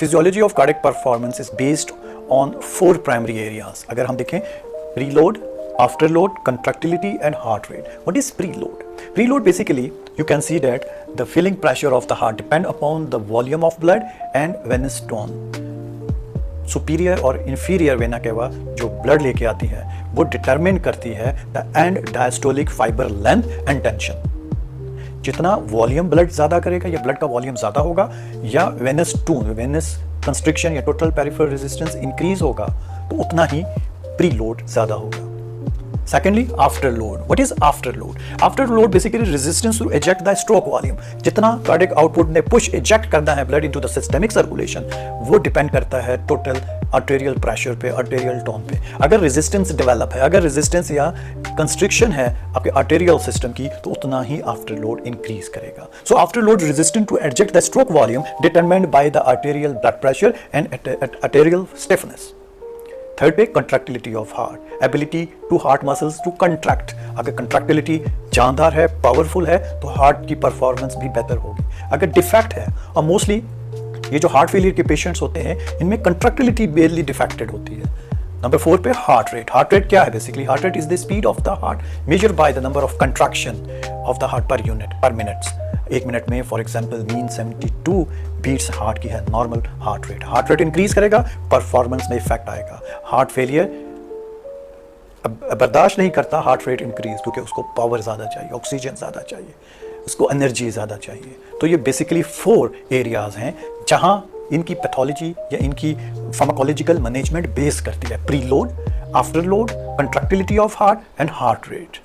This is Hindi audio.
Physiology of cardiac performance is based on 4 primary areas. अगर हम देखें preload, afterload, contractility and heart rate. What is preload? Preload basically you can see that the filling pressure of the heart depend upon the volume of blood and venous tone. Superior और इन्फीरियर वेना केवा जो ब्लड लेके आती है वो डिटरमिन करती है the end diastolic fibre length and tension. जितना वॉल्यूम ब्लड ज़्यादा करेगा या ब्लड का वॉल्यूम ज़्यादा होगा या वेनस टून, वेनस कंस्ट्रिक्शन या टोटल पेरिफेरल रेजिस्टेंस इंक्रीज होगा तो उतना ही प्रीलोड ज़्यादा होगा। Secondly, afterload. What is afterload? Afterload basically resistance to eject the stroke volume. जितना cardiac output ने push eject करना है blood into the systemic circulation, वो depend करता है total arterial pressure पे, arterial tone पे। अगर resistance develop है, अगर resistance या constriction है आपके arterial system की, तो उतना ही afterload increase करेगा। So afterload resistant to eject the stroke volume determined by the arterial blood pressure and arterial stiffness. Third पे contractility of heart, ability to heart muscles to contract. अगर कंट्रैक्टिलिटी जानदार है, पावरफुल है तो हार्ट की परफॉर्मेंस भी बेहतर होगी। अगर डिफेक्ट है, और मोस्टली ये जो हार्ट फेलियर के पेशेंट्स होते हैं इनमें कंट्रैक्टिलिटी बेरली डिफेक्टेड होती है। नंबर 4 पे हार्ट रेट। हार्ट रेट क्या है? Basically heart rate is the speed of the heart measure by the number of contraction of the heart per unit per minutes. एक मिनट में for example mean 72 beats heart की है normal heart rate. Heart rate increase करेगा, परफॉर्मेंस में इफेक्ट आएगा। हार्ट फेलियर बर्दाश्त नहीं करता हार्ट रेट इंक्रीज, क्योंकि उसको पावर ज़्यादा चाहिए, ऑक्सीजन ज़्यादा चाहिए, उसको एनर्जी ज़्यादा चाहिए। तो ये बेसिकली 4 एरियाज हैं जहाँ इनकी पैथोलॉजी या इनकी फार्माकोलॉजिकल मैनेजमेंट बेस करती है: preload, afterload, contractility of heart and heart rate.